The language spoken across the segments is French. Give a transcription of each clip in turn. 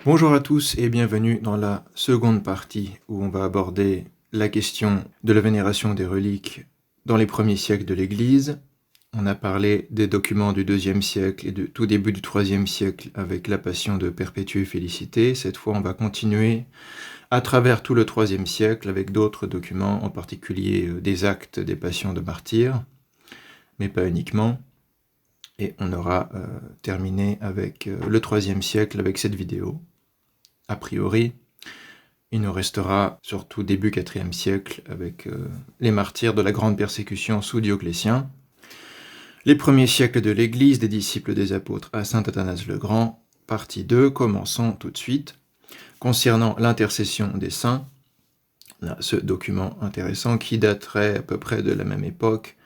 Bonjour à tous et bienvenue dans la seconde partie où on va aborder la question de la vénération des reliques dans les premiers siècles de l'Église. On a parlé des documents du IIe siècle et de tout début du IIIe siècle avec la Passion de Perpétue et Félicité. Cette fois, on va continuer à travers tout le IIIe siècle avec d'autres documents, en particulier des actes des Passions de martyrs, mais pas uniquement. Et on aura terminé avec le IIIe siècle avec cette vidéo. A priori, il nous restera surtout début IVe siècle avec les martyrs de la grande persécution sous Dioclétien. Les premiers siècles de l'Église des disciples des apôtres à saint Athanase le Grand, partie 2, commençons tout de suite. Concernant l'intercession des saints, on a ce document intéressant qui daterait à peu près de la même époque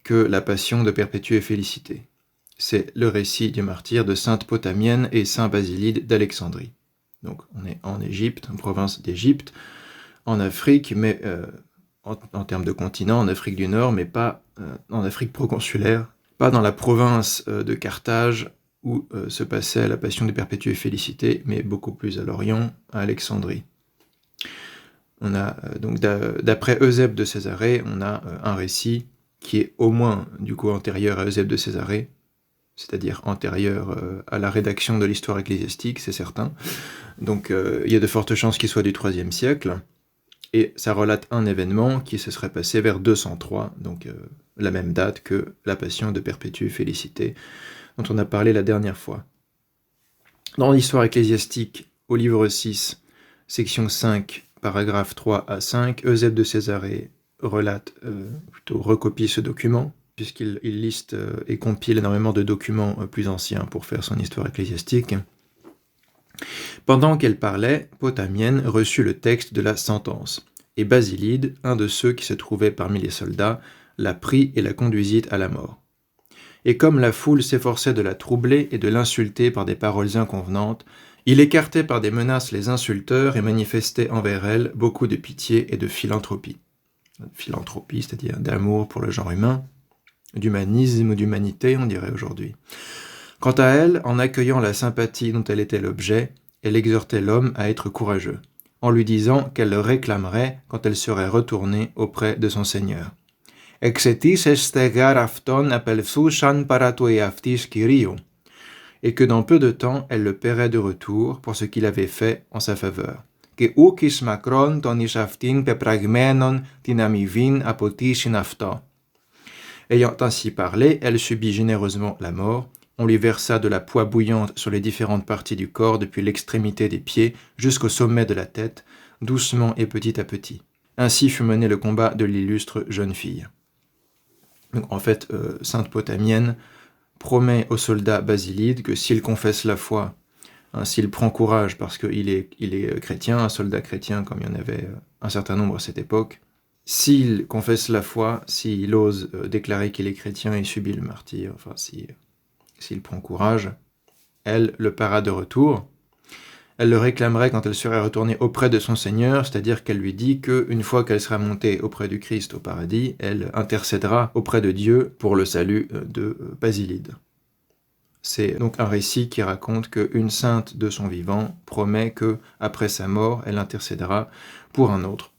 que la Passion de Perpétue et Félicité. C'est le récit du martyr de sainte Potamienne et saint Basilide d'Alexandrie. Donc on est en Égypte, en province d'Égypte, en Afrique, mais en termes de continent, en Afrique du Nord, mais pas en Afrique proconsulaire, pas dans la province de Carthage où se passait la Passion de Perpétue et Félicité, mais beaucoup plus à l'Orient, à Alexandrie. On a donc d'après Eusèbe de Césarée, on a un récit qui est au moins du coup antérieur à Eusèbe de Césarée, c'est-à-dire antérieur à la rédaction de l'histoire ecclésiastique, c'est certain. Donc il y a de fortes chances qu'il soit du IIIe siècle, et ça relate un événement qui se serait passé vers 203, donc la même date que la Passion de Perpétue et Félicité, dont on a parlé la dernière fois. Dans l'histoire ecclésiastique, au livre 6, section 5, paragraphes 3 à 5, Eusèbe de Césarée recopie ce document, puisqu'il liste et compile énormément de documents plus anciens pour faire son histoire ecclésiastique. Pendant qu'elle parlait, Potamienne reçut le texte de la sentence, et Basilide, un de ceux qui se trouvaient parmi les soldats, la prit et la conduisit à la mort. Et comme la foule s'efforçait de la troubler et de l'insulter par des paroles inconvenantes, il écartait par des menaces les insulteurs et manifestait envers elle beaucoup de pitié et de philanthropie. Philanthropie, c'est-à-dire d'amour pour le genre humain, d'humanisme ou d'humanité, on dirait aujourd'hui. Quant à elle, en accueillant la sympathie dont elle était l'objet, elle exhortait l'homme à être courageux, en lui disant qu'elle le réclamerait quand elle serait retournée auprès de son Seigneur. Exetis estegar afton apelthouchan paratoi aftis Kyrio, et que dans peu de temps elle le paierait de retour pour ce qu'il avait fait en sa faveur. Que oukis macron tonis aftin pepragmenon tinamivin apotishin afta. Ayant ainsi parlé, elle subit généreusement la mort. On lui versa de la poix bouillante sur les différentes parties du corps, depuis l'extrémité des pieds jusqu'au sommet de la tête, doucement et petit à petit. Ainsi fut mené le combat de l'illustre jeune fille. Donc, en fait, sainte Potamienne promet au soldat Basilide que s'il confesse la foi, s'il prend courage parce qu'il est chrétien, un soldat chrétien comme il y en avait un certain nombre à cette époque, s'il confesse la foi, s'il ose déclarer qu'il est chrétien et subit le martyre, enfin s'il prend courage, elle le paiera de retour. Elle le réclamerait quand elle serait retournée auprès de son Seigneur, c'est-à-dire qu'elle lui dit qu'une fois qu'elle sera montée auprès du Christ au paradis, elle intercédera auprès de Dieu pour le salut de Basilide. C'est donc un récit qui raconte qu'une sainte de son vivant promet que, après sa mort, elle intercédera pour un autre.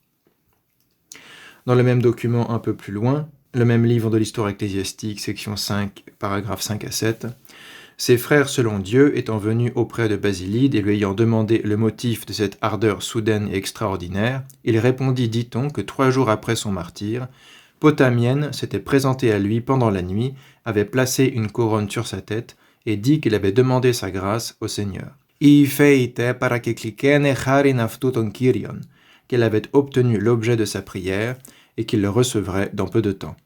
Dans le même document un peu plus loin, le même livre de l'histoire ecclésiastique, section 5, paragraphes 5 à 7, ses frères selon Dieu étant venus auprès de Basilide et lui ayant demandé le motif de cette ardeur soudaine et extraordinaire, il répondit, dit-on, que 3 jours après son martyre, Potamienne s'était présentée à lui pendant la nuit, avait placé une couronne sur sa tête et dit qu'il avait demandé sa grâce au Seigneur. Qu'elle avait obtenu l'objet de sa prière et qu'il le recevrait dans peu de temps.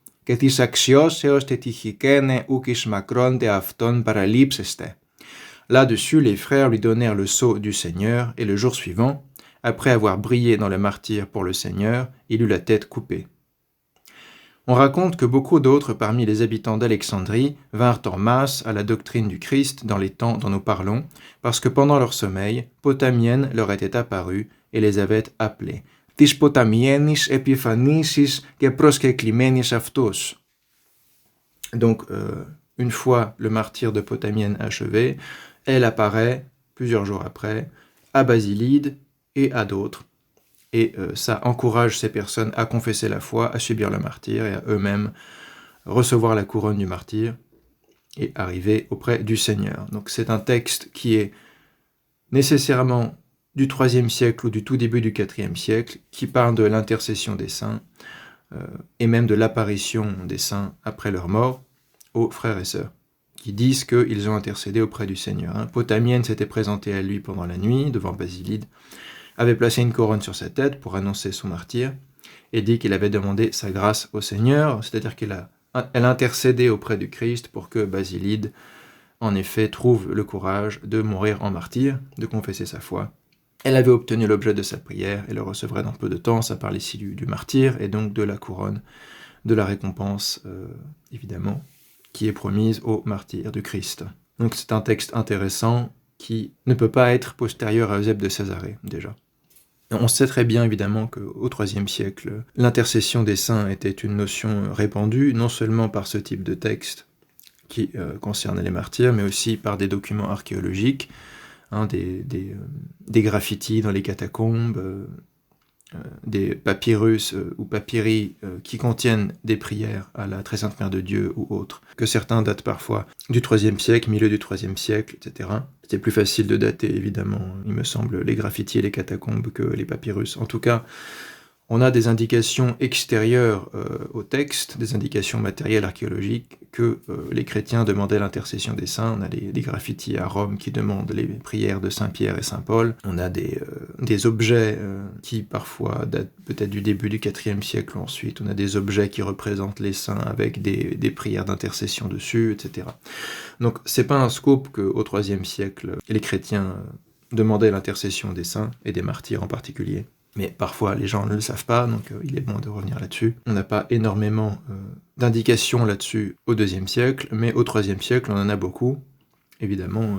Là-dessus, les frères lui donnèrent le sceau du Seigneur, et le jour suivant, après avoir brillé dans le martyre pour le Seigneur, il eut la tête coupée. On raconte que beaucoup d'autres parmi les habitants d'Alexandrie vinrent en masse à la doctrine du Christ dans les temps dont nous parlons, parce que pendant leur sommeil, Potamienne leur était apparue et les avait appelés. Tis Potamiennis epiphanisis και προσκεκλημένης αυτός. Donc, une fois le martyre de Potamienne achevé, elle apparaît plusieurs jours après, à Basilide et à d'autres. Et ça encourage ces personnes à confesser la foi, à subir le martyre et à eux-mêmes recevoir la couronne du martyr et arriver auprès du Seigneur. Donc c'est un texte qui est nécessairement du IIIe siècle ou du tout début du IVe siècle, qui parle de l'intercession des saints et même de l'apparition des saints après leur mort aux frères et sœurs, qui disent qu'ils ont intercédé auprès du Seigneur. Potamienne s'était présenté à lui pendant la nuit, devant Basilide, avait placé une couronne sur sa tête pour annoncer son martyre, et dit qu'il avait demandé sa grâce au Seigneur, c'est-à-dire qu'elle intercédait auprès du Christ pour que Basilide, en effet, trouve le courage de mourir en martyr, de confesser sa foi. Elle avait obtenu l'objet de sa prière et le recevrait dans peu de temps. Ça parle ici du martyr et donc de la couronne, de la récompense, évidemment, qui est promise au martyr du Christ. Donc c'est un texte intéressant qui ne peut pas être postérieur à Eusèbe de Césarée, déjà. On sait très bien, évidemment, qu'au IIIe siècle, l'intercession des saints était une notion répandue, non seulement par ce type de texte qui concerne les martyrs, mais aussi par des documents archéologiques, des graffitis dans les catacombes, des papyrus ou papyri qui contiennent des prières à la Très Sainte Mère de Dieu ou autres, que certains datent parfois du IIIe siècle, milieu du IIIe siècle, etc. C'était plus facile de dater, évidemment, il me semble, les graffitis et les catacombes que les papyrus. En tout cas, on a des indications extérieures au texte, des indications matérielles archéologiques, que les chrétiens demandaient l'intercession des saints. On a des graffitis à Rome qui demandent les prières de Saint Pierre et Saint Paul. On a des objets qui parfois datent peut-être du début du IVe siècle ensuite. On a des objets qui représentent les saints avec des prières d'intercession dessus, etc. Donc c'est pas un scoop qu'au IIIe siècle, les chrétiens demandaient l'intercession des saints, et des martyrs en particulier. Mais parfois les gens ne le savent pas, donc il est bon de revenir là-dessus. On n'a pas énormément d'indications là-dessus au IIe siècle, mais au IIIe siècle on en a beaucoup. Évidemment,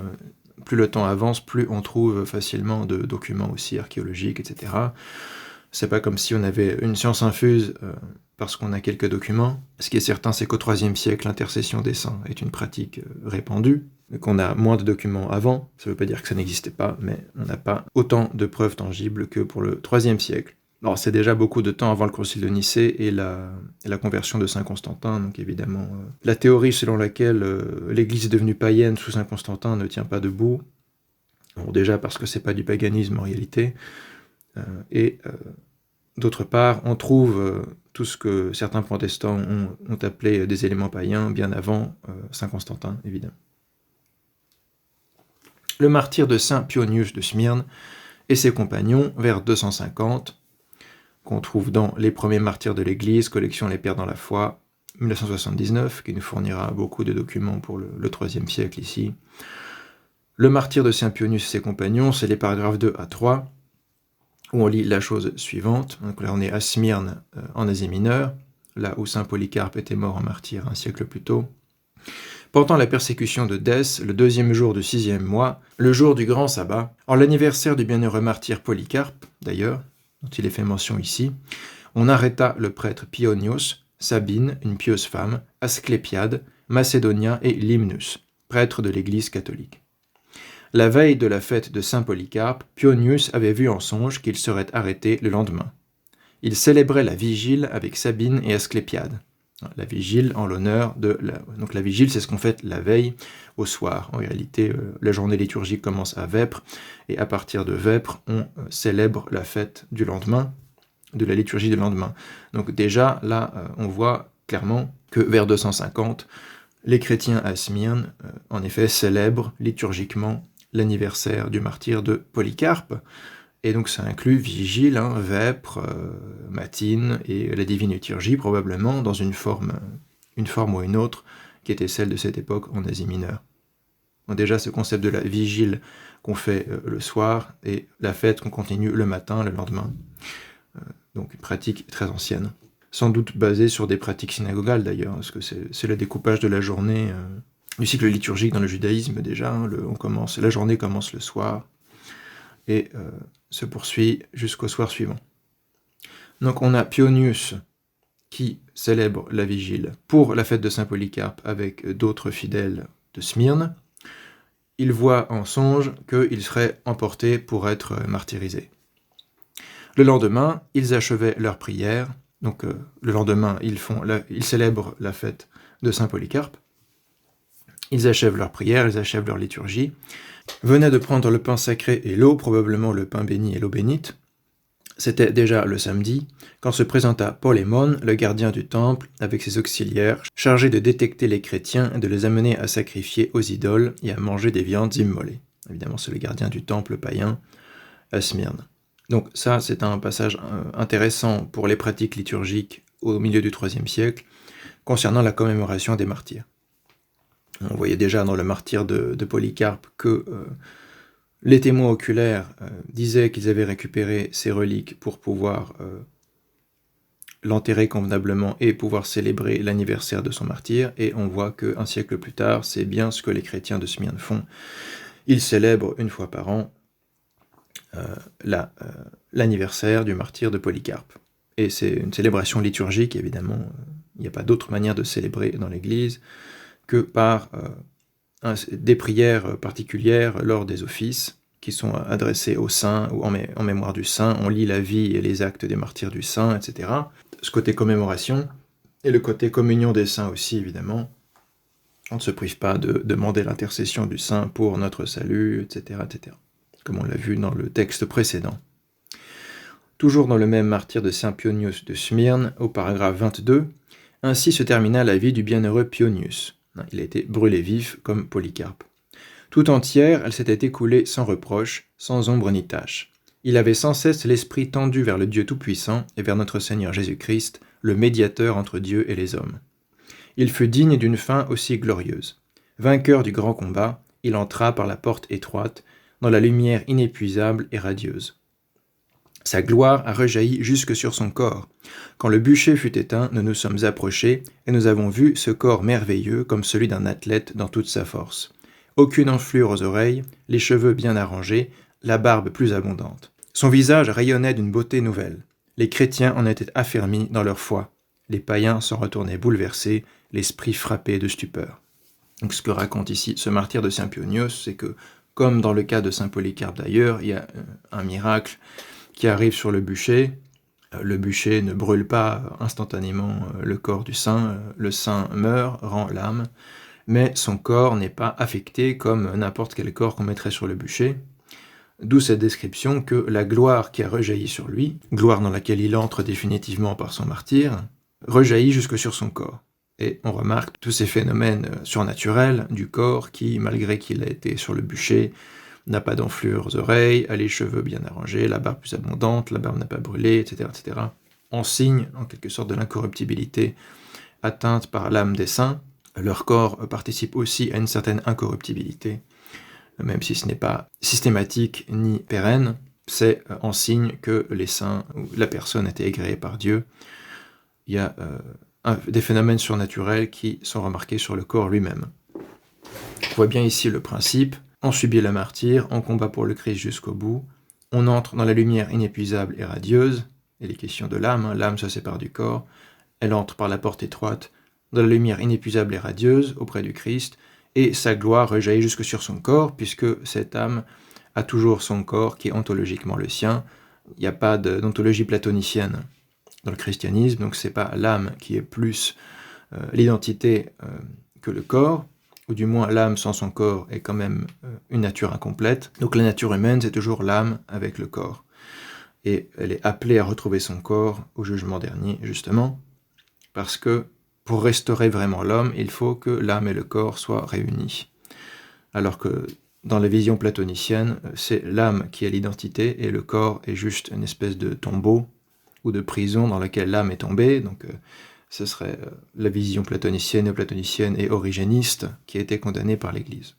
plus le temps avance, plus on trouve facilement de documents aussi archéologiques, etc. C'est pas comme si on avait une science infuse parce qu'on a quelques documents. Ce qui est certain, c'est qu'au IIIe siècle, l'intercession des saints est une pratique répandue, qu'on a moins de documents avant. Ça ne veut pas dire que ça n'existait pas, mais on n'a pas autant de preuves tangibles que pour le IIIe siècle. Alors c'est déjà beaucoup de temps avant le concile de Nicée et la conversion de Saint Constantin, donc évidemment la théorie selon laquelle l'Église est devenue païenne sous Saint Constantin ne tient pas debout. Bon, déjà parce que c'est pas du paganisme en réalité, et d'autre part, on trouve tout ce que certains protestants ont appelé des éléments païens bien avant Saint Constantin, évidemment. Le martyre de Saint Pionius de Smyrne et ses compagnons, vers 250, qu'on trouve dans Les premiers martyrs de l'Église, collection Les Pères dans la foi, 1979, qui nous fournira beaucoup de documents pour le IIIe siècle ici. Le martyre de Saint Pionius et ses compagnons, c'est les paragraphes 2 à 3, où on lit la chose suivante. Donc là, on est à Smyrne, en Asie mineure, là où saint Polycarpe était mort en martyr un siècle plus tôt. Pendant la persécution de Dès, le 2e jour du 6e mois, le jour du grand sabbat, en l'anniversaire du bienheureux martyr Polycarpe, d'ailleurs, dont il est fait mention ici, on arrêta le prêtre Pionios, Sabine, une pieuse femme, Asclépiade, Macédonien et Limnus, prêtre de l'Église catholique. La veille de la fête de Saint Polycarpe, Pionius avait vu en songe qu'il serait arrêté le lendemain. Il célébrait la vigile avec Sabine et Asclépiade. La vigile en l'honneur de... Donc la vigile, c'est ce qu'on fait la veille au soir. En réalité, la journée liturgique commence à Vêpres, et à partir de Vêpres, on célèbre la fête du lendemain, de la liturgie du lendemain. Donc déjà, là, on voit clairement que vers 250, les chrétiens à Smyrne, en effet, célèbrent liturgiquement l'anniversaire du martyre de Polycarpe, et donc ça inclut vigile, vêpres, matines, et la divine liturgie, probablement dans une forme ou une autre, qui était celle de cette époque en Asie mineure. Donc déjà, ce concept de la vigile qu'on fait le soir, et la fête qu'on continue le matin, le lendemain. Donc une pratique très ancienne. Sans doute basée sur des pratiques synagogales d'ailleurs, parce que c'est le découpage de la journée, du cycle liturgique dans le judaïsme déjà. La journée commence le soir, et se poursuit jusqu'au soir suivant. Donc on a Pionius qui célèbre la vigile pour la fête de Saint Polycarpe avec d'autres fidèles de Smyrne. ils voient en songe qu'ils seraient emportés pour être martyrisés. Le lendemain, ils achevaient leur prière. Donc le lendemain, ils célèbrent la fête de Saint Polycarpe. Ils achèvent leur prière, ils achèvent leur liturgie. Venaient de prendre le pain sacré et l'eau, probablement le pain béni et l'eau bénite. C'était déjà le samedi, quand se présenta Polémon, le gardien du temple, avec ses auxiliaires, chargé de détecter les chrétiens et de les amener à sacrifier aux idoles et à manger des viandes immolées. Évidemment, c'est le gardien du temple païen à Smyrne. Donc ça, c'est un passage intéressant pour les pratiques liturgiques au milieu du IIIe siècle, concernant la commémoration des martyrs. On voyait déjà dans le martyre de Polycarpe que les témoins oculaires disaient qu'ils avaient récupéré ces reliques pour pouvoir l'enterrer convenablement et pouvoir célébrer l'anniversaire de son martyre, et on voit qu'un siècle plus tard, c'est bien ce que les chrétiens de Smyrne font. Ils célèbrent une fois par an l'anniversaire du martyre de Polycarpe. Et c'est une célébration liturgique, évidemment. Il n'y a pas d'autre manière de célébrer dans l'Église que par des prières particulières lors des offices qui sont adressés aux saints ou en mémoire du saint. On lit la vie et les actes des martyrs du saint, etc. Ce côté commémoration et le côté communion des saints aussi, évidemment. On ne se prive pas de demander l'intercession du saint pour notre salut, etc., etc., comme on l'a vu dans le texte précédent. Toujours dans le même martyre de Saint Pionius de Smyrne, au paragraphe 22, ainsi se termina la vie du bienheureux Pionius. Il a été brûlé vif comme Polycarpe. Tout entière, elle s'était écoulée sans reproche, sans ombre ni tache. Il avait sans cesse l'esprit tendu vers le Dieu Tout-Puissant et vers notre Seigneur Jésus-Christ, le médiateur entre Dieu et les hommes. Il fut digne d'une fin aussi glorieuse. Vainqueur du grand combat, il entra par la porte étroite, dans la lumière inépuisable et radieuse. Sa gloire a rejailli jusque sur son corps. Quand le bûcher fut éteint, nous nous sommes approchés, et nous avons vu ce corps merveilleux comme celui d'un athlète dans toute sa force. Aucune enflure aux oreilles, les cheveux bien arrangés, la barbe plus abondante. Son visage rayonnait d'une beauté nouvelle. Les chrétiens en étaient affermis dans leur foi. Les païens s'en retournaient bouleversés, l'esprit frappé de stupeur. Donc ce que raconte ici ce martyr de Saint Pionius, c'est que, comme dans le cas de Saint Polycarpe d'ailleurs, il y a un miracle qui arrive sur le bûcher. Le bûcher ne brûle pas instantanément le corps du saint. Le saint meurt, rend l'âme, mais son corps n'est pas affecté comme n'importe quel corps qu'on mettrait sur le bûcher. D'où cette description que la gloire qui a rejailli sur lui, gloire dans laquelle il entre définitivement par son martyre, rejaillit jusque sur son corps. Et on remarque tous ces phénomènes surnaturels du corps qui, malgré qu'il a été sur le bûcher, n'a pas d'enflure aux oreilles, a les cheveux bien arrangés, la barbe plus abondante, la barbe n'a pas brûlé, etc., etc., en signe, en quelque sorte, de l'incorruptibilité atteinte par l'âme des saints. Leur corps participe aussi à une certaine incorruptibilité, même si ce n'est pas systématique ni pérenne, c'est en signe que les saints, ou la personne a été agréée par Dieu. Il y a des phénomènes surnaturels qui sont remarqués sur le corps lui-même. On voit bien ici le principe. On subit le martyre, on combat pour le Christ jusqu'au bout, on entre dans la lumière inépuisable et radieuse, et les questions de l'âme, l'âme se sépare du corps, elle entre par la porte étroite dans la lumière inépuisable et radieuse auprès du Christ, et sa gloire rejaillit jusque sur son corps, puisque cette âme a toujours son corps qui est ontologiquement le sien. Il n'y a pas d'ontologie platonicienne dans le christianisme, donc c'est pas l'âme qui est plus l'identité que le corps, ou du moins l'âme sans son corps est quand même une nature incomplète. Donc la nature humaine, c'est toujours l'âme avec le corps. Et elle est appelée à retrouver son corps au jugement dernier, justement, parce que pour restaurer vraiment l'homme, il faut que l'âme et le corps soient réunis. Alors que dans la vision platonicienne, c'est l'âme qui est l'identité et le corps est juste une espèce de tombeau ou de prison dans laquelle l'âme est tombée. Donc ce serait la vision platonicienne et origéniste qui a été condamnée par l'Église.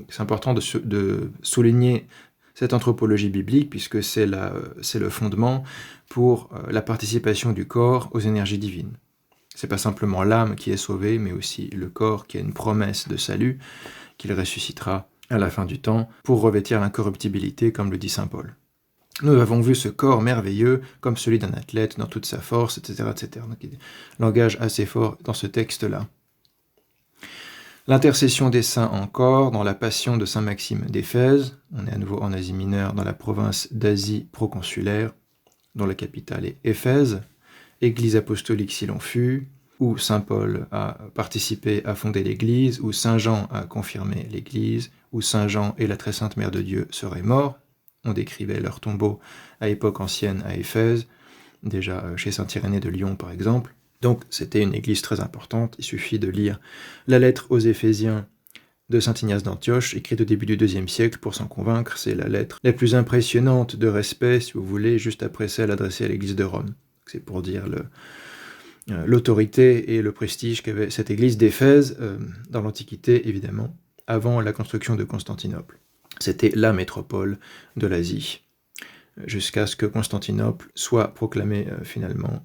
C'est important de souligner cette anthropologie biblique, puisque c'est le fondement pour la participation du corps aux énergies divines. C'est pas simplement l'âme qui est sauvée, mais aussi le corps qui a une promesse de salut, qu'il ressuscitera à la fin du temps, pour revêtir l'incorruptibilité, comme le dit saint Paul. Nous avons vu ce corps merveilleux, comme celui d'un athlète, dans toute sa force, etc., etc. Donc, il y a un langage assez fort dans ce texte-là. L'intercession des saints encore dans la passion de saint Maxime d'Éphèse. On est à nouveau en Asie mineure, dans la province d'Asie proconsulaire, dont la capitale est Éphèse, église apostolique s'il en fut, où saint Paul a participé à fonder l'église, où saint Jean a confirmé l'église, où saint Jean et la très sainte Mère de Dieu seraient morts. On décrivait leur tombeau à époque ancienne à Éphèse, déjà chez saint Irénée de Lyon par exemple. Donc c'était une église très importante. Il suffit de lire la lettre aux Éphésiens de saint Ignace d'Antioche, écrite au début du IIe siècle, pour s'en convaincre. C'est la lettre la plus impressionnante de respect, si vous voulez, juste après celle adressée à l'église de Rome. C'est pour dire l'autorité et le prestige qu'avait cette église d'Éphèse dans l'Antiquité, évidemment, avant la construction de Constantinople. C'était la métropole de l'Asie, jusqu'à ce que Constantinople soit proclamée finalement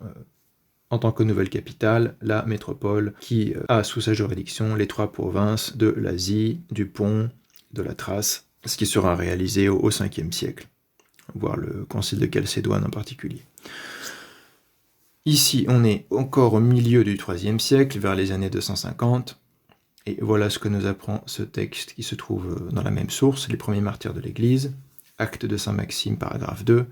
en tant que nouvelle capitale, la métropole qui a sous sa juridiction les 3 provinces de l'Asie, du Pont, de la Thrace, ce qui sera réalisé au 5e siècle, voire le concile de Chalcédoine en particulier. Ici, on est encore au milieu du IIIe siècle, vers les années 250, et voilà ce que nous apprend ce texte qui se trouve dans la même source, les premiers martyrs de l'Église, acte de saint Maxime, paragraphe 2,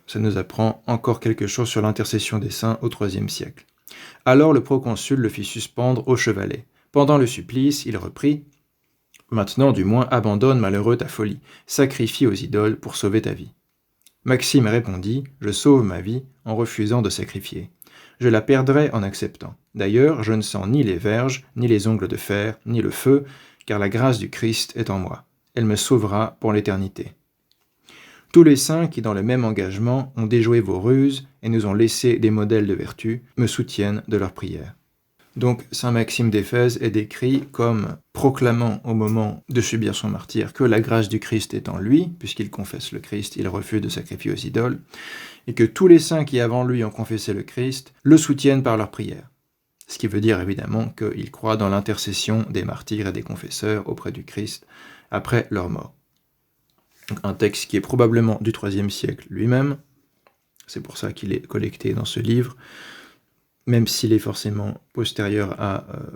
ça nous apprend encore quelque chose sur l'intercession des saints au IIIe siècle. Alors le proconsul le fit suspendre au chevalet. Pendant le supplice, il reprit « Maintenant, du moins, abandonne, malheureux, ta folie, sacrifie aux idoles pour sauver ta vie. » Maxime répondit « Je sauve ma vie en refusant de sacrifier. Je la perdrai en acceptant. D'ailleurs, je ne sens ni les verges, ni les ongles de fer, ni le feu, car la grâce du Christ est en moi. Elle me sauvera pour l'éternité. Tous les saints qui, dans le même engagement, ont déjoué vos ruses et nous ont laissé des modèles de vertu, me soutiennent de leurs prières. » Donc, saint Maxime d'Éphèse est décrit comme proclamant au moment de subir son martyre que la grâce du Christ est en lui, puisqu'il confesse le Christ, il refuse de sacrifier aux idoles, et que tous les saints qui avant lui ont confessé le Christ le soutiennent par leurs prières. Ce qui veut dire évidemment qu'il croit dans l'intercession des martyrs et des confesseurs auprès du Christ après leur mort. Donc, un texte qui est probablement du IIIe siècle lui-même, c'est pour ça qu'il est collecté dans ce livre, même s'il est forcément postérieur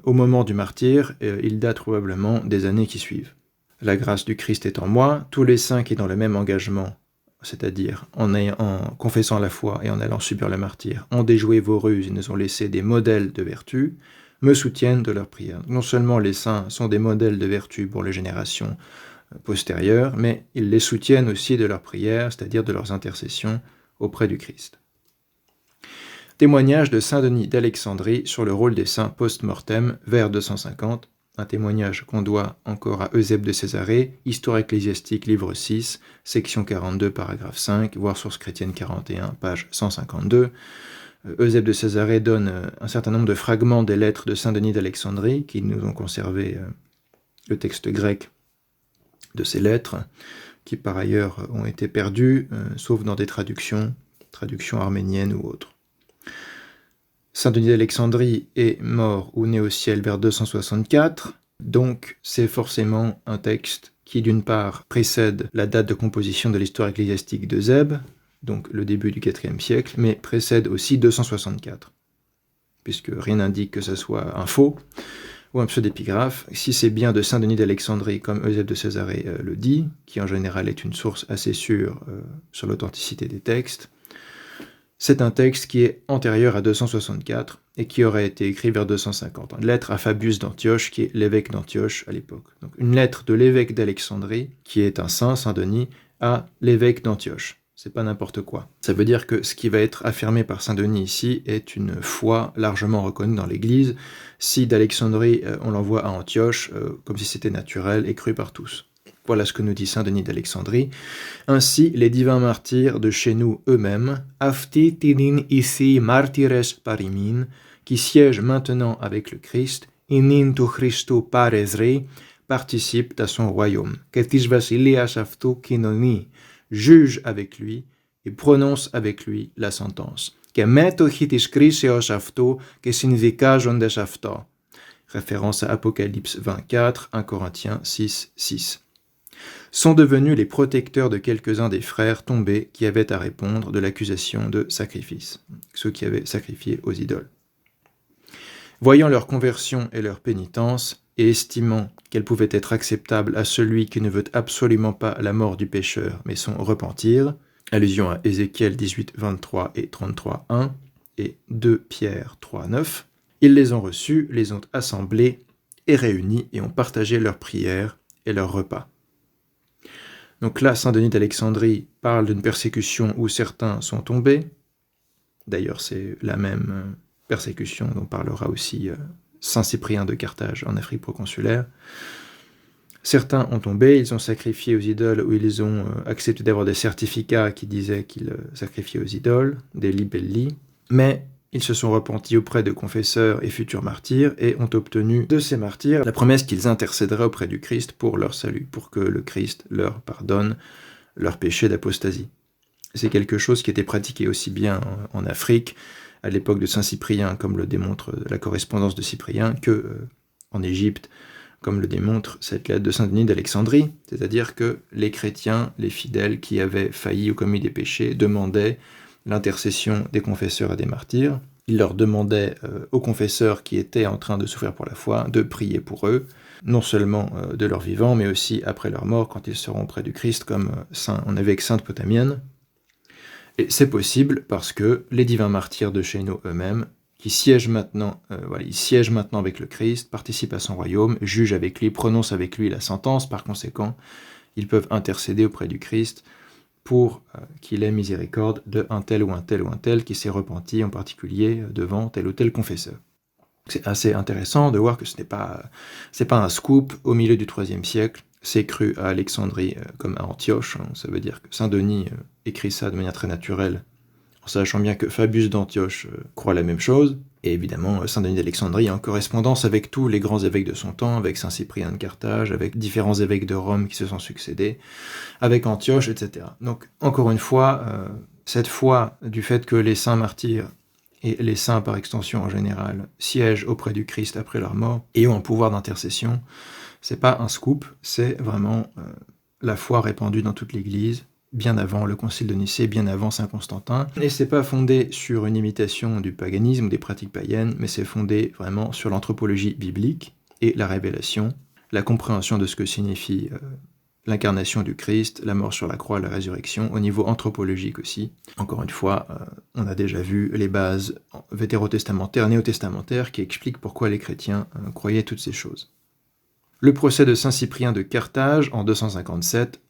au moment du martyre, il date probablement des années qui suivent. La grâce du Christ est en moi, tous les saints qui dans le même engagement, c'est-à-dire en confessant la foi et en allant subir le martyre, ont déjoué vos ruses et nous ont laissé des modèles de vertu, me soutiennent de leurs prières. Non seulement les saints sont des modèles de vertu pour les générations postérieures, mais ils les soutiennent aussi de leurs prières, c'est-à-dire de leurs intercessions auprès du Christ. Témoignage de saint Denis d'Alexandrie sur le rôle des saints post-mortem vers 250, un témoignage qu'on doit encore à Eusèbe de Césarée, Histoire ecclésiastique, livre 6, section 42, paragraphe 5, voire source chrétienne 41, page 152. Eusèbe de Césarée donne un certain nombre de fragments des lettres de saint Denis d'Alexandrie qui nous ont conservé le texte grec de ces lettres, qui par ailleurs ont été perdues, sauf dans des traductions arméniennes ou autres. Saint Denis d'Alexandrie est mort ou né au ciel vers 264, donc c'est forcément un texte qui d'une part précède la date de composition de l'histoire ecclésiastique d'Eusèbe, donc le début du IVe siècle, mais précède aussi 264, puisque rien n'indique que ce soit un faux ou un pseudépigraphe. Si c'est bien de Saint Denis d'Alexandrie, comme Eusèbe de Césarée le dit, qui en général est une source assez sûre sur l'authenticité des textes, c'est un texte qui est antérieur à 264 et qui aurait été écrit vers 250. Une lettre à Fabius d'Antioche, qui est l'évêque d'Antioche à l'époque. Donc une lettre de l'évêque d'Alexandrie, qui est un saint, Saint Denis, à l'évêque d'Antioche. C'est pas n'importe quoi. Ça veut dire que ce qui va être affirmé par Saint Denis ici est une foi largement reconnue dans l'Église. Si d'Alexandrie on l'envoie à Antioche, comme si c'était naturel et cru par tous. Voilà ce que nous dit saint Denis d'Alexandrie. Ainsi, les divins martyrs de chez nous eux-mêmes, afti tidin ici martyres parimin, qui siègent maintenant avec le Christ, inin tu Christo paresrei, participent à son royaume. Ketis vasilias aftu kinoni, juge avec lui et prononce avec lui la sentence. Que metochi tis chryseos aftu, que syndicajondes afto. Référence à Apocalypse 24, 1 Corinthiens 6, 6. Sont devenus les protecteurs de quelques-uns des frères tombés qui avaient à répondre de l'accusation de sacrifice, ceux qui avaient sacrifié aux idoles. Voyant leur conversion et leur pénitence, et estimant qu'elle pouvait être acceptable à celui qui ne veut absolument pas la mort du pécheur, mais son repentir, allusion à Ézéchiel 18, 23 et 33, 1, et 2 Pierre 3, 9, ils les ont reçus, les ont assemblés et réunis et ont partagé leurs prières et leurs repas. Donc là, saint Denis d'Alexandrie parle d'une persécution où certains sont tombés. D'ailleurs, c'est la même persécution dont parlera aussi saint Cyprien de Carthage en Afrique proconsulaire. Certains ont tombé, ils ont sacrifié aux idoles ou ils ont accepté d'avoir des certificats qui disaient qu'ils sacrifiaient aux idoles, des libelli, mais ils se sont repentis auprès de confesseurs et futurs martyrs et ont obtenu de ces martyrs la promesse qu'ils intercéderaient auprès du Christ pour leur salut, pour que le Christ leur pardonne leur péché d'apostasie. C'est quelque chose qui était pratiqué aussi bien en Afrique, à l'époque de saint Cyprien, comme le démontre la correspondance de Cyprien, que en Égypte, comme le démontre cette lettre de saint Denis d'Alexandrie, c'est-à-dire que les chrétiens, les fidèles qui avaient failli ou commis des péchés, demandaient l'intercession des confesseurs et des martyrs. Il leur demandait aux confesseurs qui étaient en train de souffrir pour la foi de prier pour eux, non seulement de leur vivant, mais aussi après leur mort, quand ils seront près du Christ, comme on avait avec sainte Potamienne. Et c'est possible parce que les divins martyrs de chez nous eux-mêmes, qui siègent maintenant, ils siègent maintenant avec le Christ, participent à son royaume, jugent avec lui, prononcent avec lui la sentence, par conséquent, ils peuvent intercéder auprès du Christ pour qu'il ait miséricorde de un tel ou un tel ou un tel qui s'est repenti, en particulier devant tel ou tel confesseur. C'est assez intéressant de voir que c'est pas un scoop au milieu du IIIe siècle, c'est cru à Alexandrie comme à Antioche, ça veut dire que saint Denis écrit ça de manière très naturelle, en sachant bien que Fabius d'Antioche croit la même chose, et évidemment saint Denis d'Alexandrie est en correspondance avec tous les grands évêques de son temps, avec saint Cyprien de Carthage, avec différents évêques de Rome qui se sont succédés, avec Antioche, etc. Donc encore une fois, cette foi du fait que les saints martyrs et les saints par extension en général siègent auprès du Christ après leur mort et ont un pouvoir d'intercession, c'est pas un scoop, c'est vraiment la foi répandue dans toute l'Église, bien avant le concile de Nicée, bien avant saint Constantin. Et c'est pas fondé sur une imitation du paganisme ou des pratiques païennes, mais c'est fondé vraiment sur l'anthropologie biblique et la révélation, la compréhension de ce que signifie l'incarnation du Christ, la mort sur la croix, la résurrection, au niveau anthropologique aussi. Encore une fois, on a déjà vu les bases vétérotestamentaires, néotestamentaires, qui expliquent pourquoi les chrétiens croyaient toutes ces choses. Le procès de saint Cyprien de Carthage, en 257,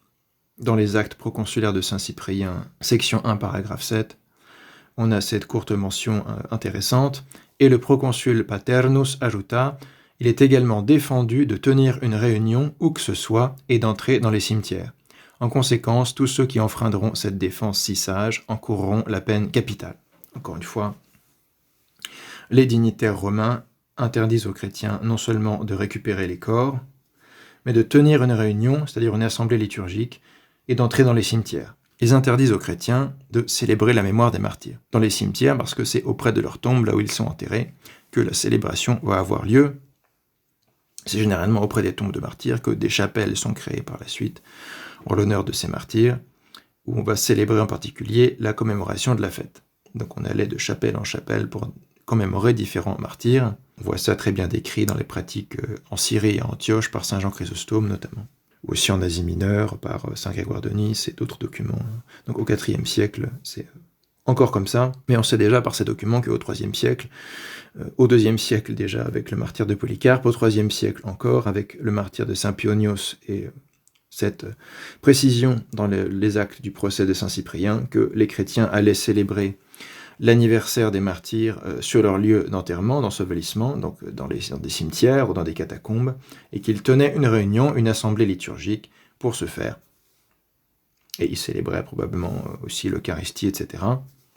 dans les actes proconsulaires de saint Cyprien, section 1, paragraphe 7, on a cette courte mention intéressante, et le proconsul Paternus ajouta « Il est également défendu de tenir une réunion où que ce soit et d'entrer dans les cimetières. En conséquence, tous ceux qui enfreindront cette défense si sage encourront la peine capitale. » Encore une fois, les dignitaires romains interdisent aux chrétiens non seulement de récupérer les corps, mais de tenir une réunion, c'est-à-dire une assemblée liturgique, et d'entrer dans les cimetières. Ils interdisent aux chrétiens de célébrer la mémoire des martyrs dans les cimetières, parce que c'est auprès de leur tombe, là où ils sont enterrés, que la célébration va avoir lieu. C'est généralement auprès des tombes de martyrs que des chapelles sont créées par la suite, en l'honneur de ces martyrs, où on va célébrer en particulier la commémoration de la fête. Donc on allait de chapelle en chapelle pour commémorer différents martyrs. On voit ça très bien décrit dans les pratiques en Syrie et à Antioche par saint Jean Chrysostome notamment, ou aussi en Asie mineure par saint Grégoire de Nice et d'autres documents. Donc au IVe siècle, c'est encore comme ça, mais on sait déjà par ces documents qu'au IIIe siècle, au IIe siècle déjà avec le martyr de Polycarpe, au IIIe siècle encore avec le martyr de saint Pionios et cette précision dans les actes du procès de saint Cyprien que les chrétiens allaient célébrer l'anniversaire des martyrs sur leur lieu d'enterrement, d'ensevelissement, donc dans des cimetières ou dans des catacombes, et qu'ils tenaient une réunion, une assemblée liturgique pour ce faire. Et ils célébraient probablement aussi l'Eucharistie, etc.,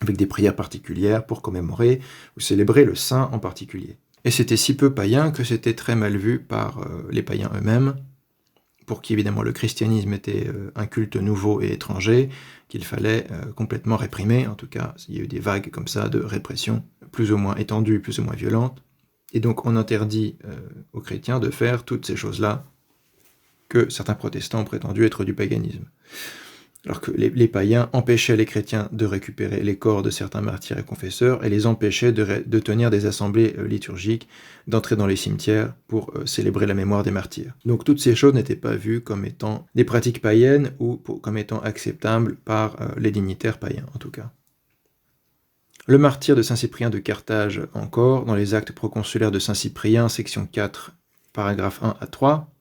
avec des prières particulières pour commémorer ou célébrer le saint en particulier. Et c'était si peu païen que c'était très mal vu par les païens eux-mêmes, pour qui évidemment le christianisme était un culte nouveau et étranger, qu'il fallait complètement réprimer. En tout cas, il y a eu des vagues comme ça de répression, plus ou moins étendues, plus ou moins violentes. Et donc on interdit aux chrétiens de faire toutes ces choses-là que certains protestants ont prétendu être du paganisme. Alors que les païens empêchaient les chrétiens de récupérer les corps de certains martyrs et confesseurs et les empêchaient de tenir des assemblées liturgiques, d'entrer dans les cimetières pour célébrer la mémoire des martyrs. Donc toutes ces choses n'étaient pas vues comme étant des pratiques païennes ou comme étant acceptables par les dignitaires païens en tout cas. Le martyre de Saint-Cyprien de Carthage encore, dans les actes proconsulaires de Saint-Cyprien, section 4, paragraphe 1 à 3.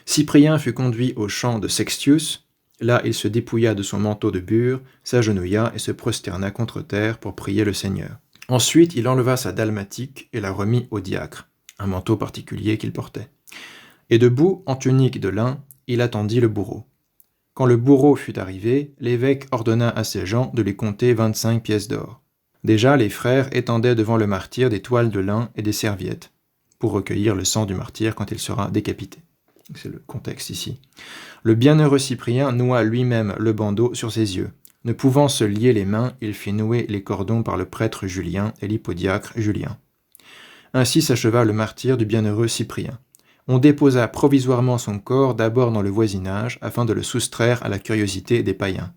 Cyprien fut conduit au champ de Sextius. Là, il se dépouilla de son manteau de bure, s'agenouilla et se prosterna contre terre pour prier le Seigneur. Ensuite, il enleva sa dalmatique et la remit au diacre, un manteau particulier qu'il portait. Et debout, en tunique de lin, il attendit le bourreau. Quand le bourreau fut arrivé, l'évêque ordonna à ses gens de lui compter 25 pièces d'or. Déjà, les frères étendaient devant le martyr des toiles de lin et des serviettes, pour recueillir le sang du martyr quand il sera décapité. C'est le contexte ici. Le bienheureux Cyprien noua lui-même le bandeau sur ses yeux. Ne pouvant se lier les mains, il fit nouer les cordons par le prêtre Julien et l'hypodiacre Julien. Ainsi s'acheva le martyre du bienheureux Cyprien. On déposa provisoirement son corps d'abord dans le voisinage, afin de le soustraire à la curiosité des païens.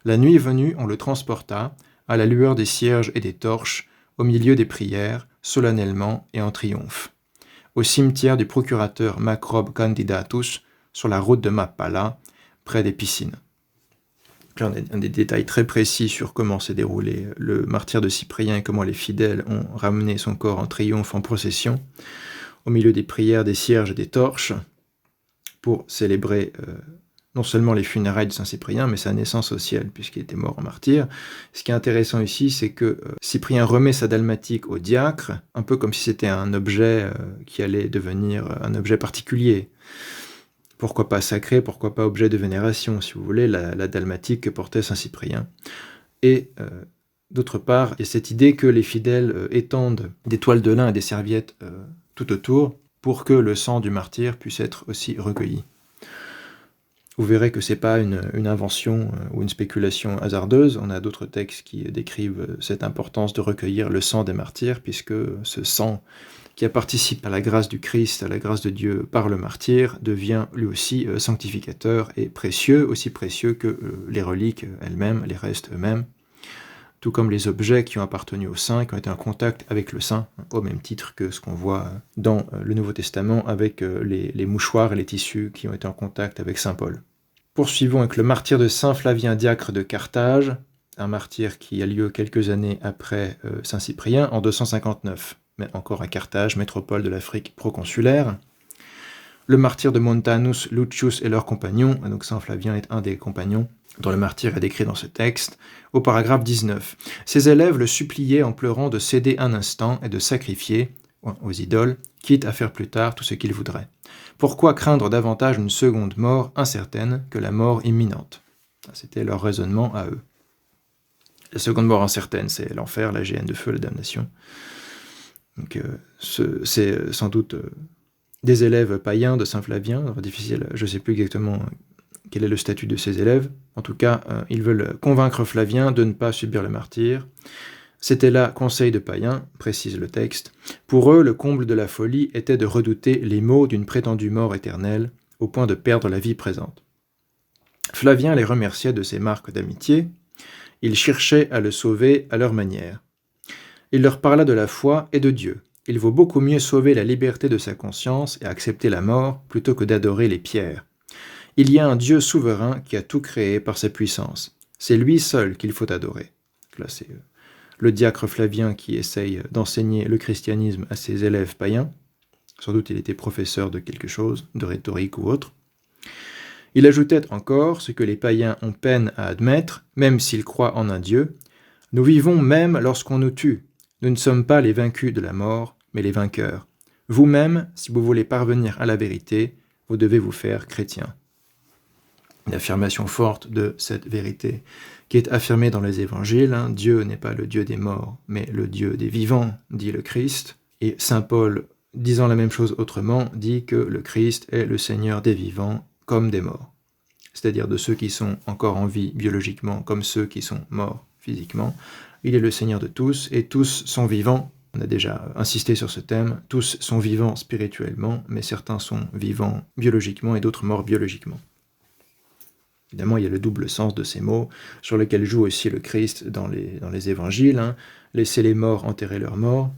La nuit venue, on le transporta, à la lueur des cierges et des torches, au milieu des prières, solennellement et en triomphe, au cimetière du procurateur Macrobe Candidatus, sur la route de Mappala, près des piscines. Là, on a des détails très précis sur comment s'est déroulé le martyre de Cyprien et comment les fidèles ont ramené son corps en triomphe en procession, au milieu des prières, des cierges et des torches, pour célébrer non seulement les funérailles de Saint-Cyprien, mais sa naissance au ciel, puisqu'il était mort en martyr. Ce qui est intéressant ici, c'est que Cyprien remet sa dalmatique au diacre, un peu comme si c'était un objet qui allait devenir un objet particulier. Pourquoi pas sacré, pourquoi pas objet de vénération, si vous voulez, la dalmatique que portait Saint-Cyprien. Et d'autre part, il y a cette idée que les fidèles étendent des toiles de lin et des serviettes tout autour, pour que le sang du martyr puisse être aussi recueilli. Vous verrez que ce n'est pas une invention ou une spéculation hasardeuse. On a d'autres textes qui décrivent cette importance de recueillir le sang des martyrs, puisque ce sang qui participe à la grâce du Christ, à la grâce de Dieu par le martyr, devient lui aussi sanctificateur et précieux, aussi précieux que les reliques elles-mêmes, les restes eux-mêmes, tout comme les objets qui ont appartenu au saint, qui ont été en contact avec le saint, au même titre que ce qu'on voit dans le Nouveau Testament avec les mouchoirs et les tissus qui ont été en contact avec saint Paul. Poursuivons avec le martyre de saint Flavien diacre de Carthage, un martyr qui a lieu quelques années après saint Cyprien, en 259, mais encore à Carthage, métropole de l'Afrique proconsulaire. Le martyr de Montanus, Lucius et leurs compagnons, donc saint Flavien est un des compagnons, dont le martyr est décrit dans ce texte, au paragraphe 19. Ses élèves le suppliaient en pleurant de céder un instant et de sacrifier aux idoles, quitte à faire plus tard tout ce qu'il voudrait. Pourquoi craindre davantage une seconde mort incertaine que la mort imminente ? C'était leur raisonnement à eux. La seconde mort incertaine, c'est l'enfer, la géhenne de feu, la damnation. Donc, c'est sans doute des élèves païens de saint Flavien. Alors, difficile, je ne sais plus exactement quel est le statut de ces élèves. En tout cas, ils veulent convaincre Flavien de ne pas subir le martyre. C'était là conseil de païens, précise le texte. Pour eux, le comble de la folie était de redouter les maux d'une prétendue mort éternelle, au point de perdre la vie présente. Flavien les remerciait de ces marques d'amitié. Ils cherchaient à le sauver à leur manière. Il leur parla de la foi et de Dieu. Il vaut beaucoup mieux sauver la liberté de sa conscience et accepter la mort plutôt que d'adorer les pierres. Il y a un Dieu souverain qui a tout créé par sa puissance. C'est lui seul qu'il faut adorer. Là, c'est le diacre Flavien qui essaye d'enseigner le christianisme à ses élèves païens. Sans doute il était professeur de quelque chose, de rhétorique ou autre. Il ajoutait encore ce que les païens ont peine à admettre, même s'ils croient en un Dieu. Nous vivons même lorsqu'on nous tue. Nous ne sommes pas les vaincus de la mort, mais les vainqueurs. Vous-même, si vous voulez parvenir à la vérité, vous devez vous faire chrétien. Une affirmation forte de cette vérité qui est affirmée dans les évangiles. Dieu n'est pas le Dieu des morts, mais le Dieu des vivants, dit le Christ. Et saint Paul, disant la même chose autrement, dit que le Christ est le Seigneur des vivants comme des morts. C'est-à-dire de ceux qui sont encore en vie biologiquement comme ceux qui sont morts physiquement. Il est le Seigneur de tous et tous sont vivants. On a déjà insisté sur ce thème. Tous sont vivants spirituellement, mais certains sont vivants biologiquement et d'autres morts biologiquement. Évidemment, il y a le double sens de ces mots, sur lequel joue aussi le Christ dans les évangiles. Laissez les morts enterrer leurs morts,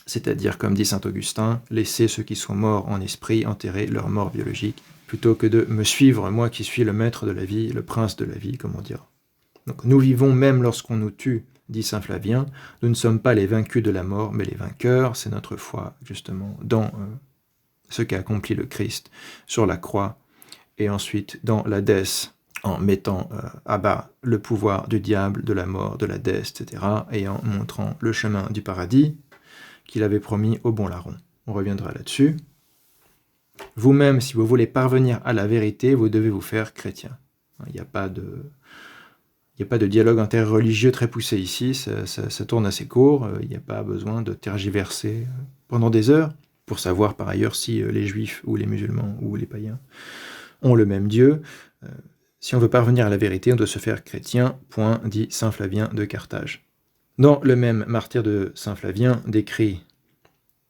c'est-à-dire, comme dit saint Augustin, laissez ceux qui sont morts en esprit enterrer leurs morts biologiques, plutôt que de me suivre, moi qui suis le maître de la vie, le prince de la vie, comme on dira. Donc nous vivons même lorsqu'on nous tue, dit saint Flavien, nous ne sommes pas les vaincus de la mort, mais les vainqueurs, c'est notre foi, justement, dans ce qu'a accompli le Christ sur la croix, et ensuite dans la dèse, en mettant à bas le pouvoir du diable, de la mort, de la dèse, etc., et en montrant le chemin du paradis qu'il avait promis au bon larron. On reviendra là-dessus. Vous-même, si vous voulez parvenir à la vérité, vous devez vous faire chrétien. Il n'y a pas de dialogue interreligieux très poussé ici, ça tourne assez court, il n'y a pas besoin de tergiverser pendant des heures, pour savoir par ailleurs si les juifs ou les musulmans ou les païens ont le même Dieu. Si on veut parvenir à la vérité, on doit se faire chrétien, point, dit saint Flavien de Carthage. Dans le même martyre de saint Flavien, décrit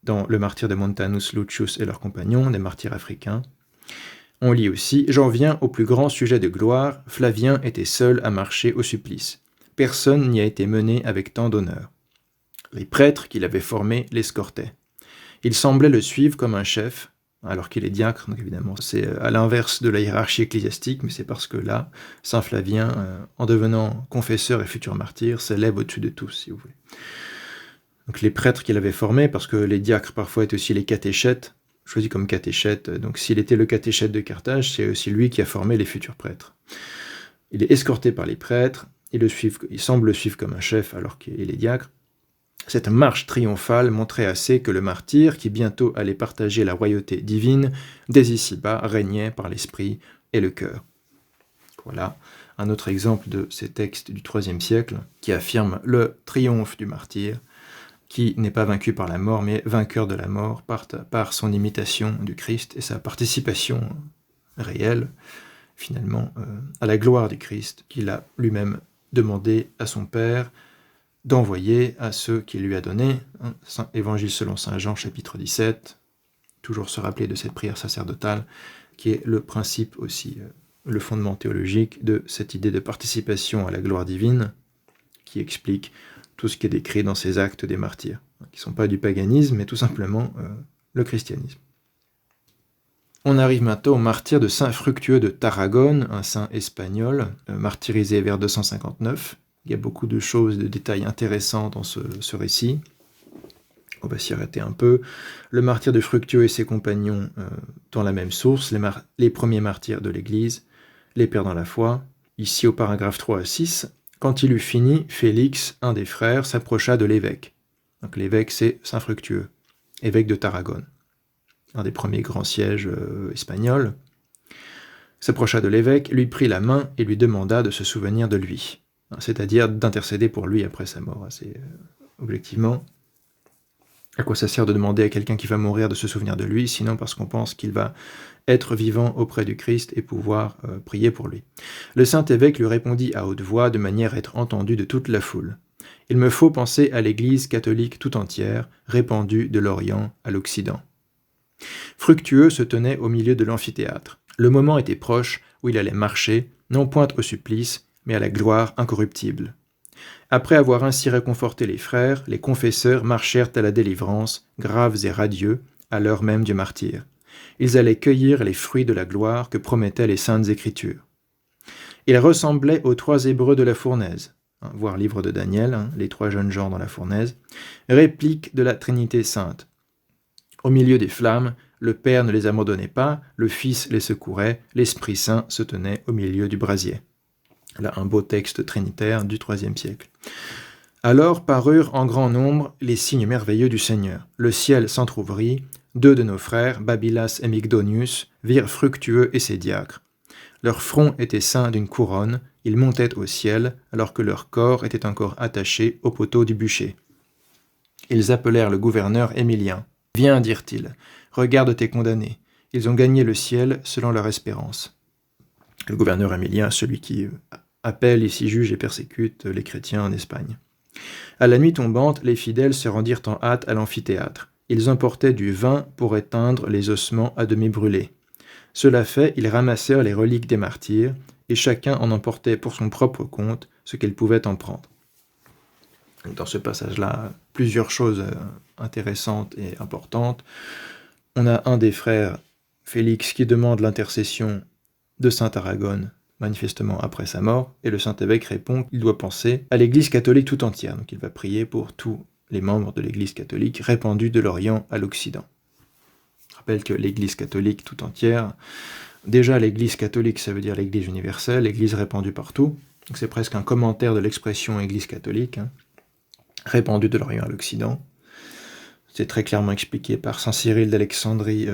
dans le martyre de Montanus, Lucius et leurs compagnons, des martyrs africains, on lit aussi « J'en viens au plus grand sujet de gloire, Flavien était seul à marcher au supplice. Personne n'y a été mené avec tant d'honneur. Les prêtres qu'il avait formés l'escortaient. Il semblait le suivre comme un chef, alors qu'il est diacre, donc évidemment c'est à l'inverse de la hiérarchie ecclésiastique, mais c'est parce que là, saint Flavien, en devenant confesseur et futur martyr, s'élève au-dessus de tous, si vous voulez. Donc les prêtres qu'il avait formés, parce que les diacres parfois étaient aussi les catéchètes, choisi comme catéchète, donc s'il était le catéchète de Carthage, c'est aussi lui qui a formé les futurs prêtres. Il est escorté par les prêtres, il semble le suivre comme un chef alors qu'il est diacre. Cette marche triomphale montrait assez que le martyr, qui bientôt allait partager la royauté divine, dès ici-bas régnait par l'esprit et le cœur. Voilà un autre exemple de ces textes du IIIe siècle qui affirment le triomphe du martyr, qui n'est pas vaincu par la mort, mais vainqueur de la mort par son imitation du Christ et sa participation réelle, finalement, à la gloire du Christ, qu'il a lui-même demandé à son Père d'envoyer à ceux qu'il lui a donnés. Évangile selon saint Jean, chapitre 17, toujours se rappeler de cette prière sacerdotale, qui est le principe aussi, le fondement théologique de cette idée de participation à la gloire divine, qui explique tout ce qui est décrit dans ces actes des martyrs, qui ne sont pas du paganisme, mais tout simplement le christianisme. On arrive maintenant au martyr de saint Fructueux de Tarragone, un saint espagnol, martyrisé vers 259. Il y a beaucoup de choses, de détails intéressants dans ce récit. On va s'y arrêter un peu. Le martyr de Fructueux et ses compagnons dans la même source, les premiers martyrs de l'Église, les pères dans la foi. Ici au paragraphe 3 à 6, quand il eut fini, Félix, un des frères, s'approcha de l'évêque. Donc l'évêque, c'est saint Fructueux, évêque de Tarragone, un des premiers grands sièges espagnols. S'approcha de l'évêque, lui prit la main et lui demanda de se souvenir de lui, c'est-à-dire d'intercéder pour lui après sa mort. C'est objectivement, à quoi ça sert de demander à quelqu'un qui va mourir de se souvenir de lui, sinon parce qu'on pense qu'il va être vivant auprès du Christ et pouvoir prier pour lui. Le saint évêque lui répondit à haute voix, de manière à être entendu de toute la foule. « Il me faut penser à l'Église catholique tout entière, répandue de l'Orient à l'Occident. » Fructueux se tenait au milieu de l'amphithéâtre. Le moment était proche où il allait marcher, non point au supplice, mais à la gloire incorruptible. Après avoir ainsi réconforté les frères, les confesseurs marchèrent à la délivrance, graves et radieux, à l'heure même du martyre. Ils allaient cueillir les fruits de la gloire que promettaient les saintes Écritures. Ils ressemblaient aux 3 Hébreux de la fournaise, voir livre de Daniel, les 3 jeunes gens dans la fournaise, réplique de la Trinité sainte. Au milieu des flammes, le Père ne les abandonnait pas, le Fils les secourait, l'Esprit Saint se tenait au milieu du brasier. Là, un beau texte trinitaire du IIIe siècle. Alors parurent en grand nombre les signes merveilleux du Seigneur. Le ciel s'entr'ouvrit, 2 de nos frères, Babylas et Mygdonius, virent Fructueux et ses diacres. Leur front était ceint d'une couronne, ils montaient au ciel, alors que leur corps était encore attaché au poteau du bûcher. Ils appelèrent le gouverneur Émilien. « Viens, dirent-ils, regarde tes condamnés. Ils ont gagné le ciel selon leur espérance. » Le gouverneur Émilien, celui qui appelle, ici juge et persécute les chrétiens en Espagne. À la nuit tombante, les fidèles se rendirent en hâte à l'amphithéâtre. Ils emportaient du vin pour éteindre les ossements à demi brûlés. Cela fait, ils ramassèrent les reliques des martyrs, et chacun en emportait pour son propre compte ce qu'il pouvait en prendre. Dans ce passage-là, plusieurs choses intéressantes et importantes. On a un des frères, Félix, qui demande l'intercession de saint Aragone, manifestement après sa mort, et le Saint-Évêque répond qu'il doit penser à l'Église catholique tout entière. Donc il va prier pour tous les membres de l'Église catholique répandus de l'Orient à l'Occident. Je rappelle que l'Église catholique tout entière, déjà l'Église catholique, ça veut dire l'Église universelle, l'Église répandue partout. Donc c'est presque un commentaire de l'expression Église catholique, répandue de l'Orient à l'Occident. C'est très clairement expliqué par saint Cyril d'Alexandrie,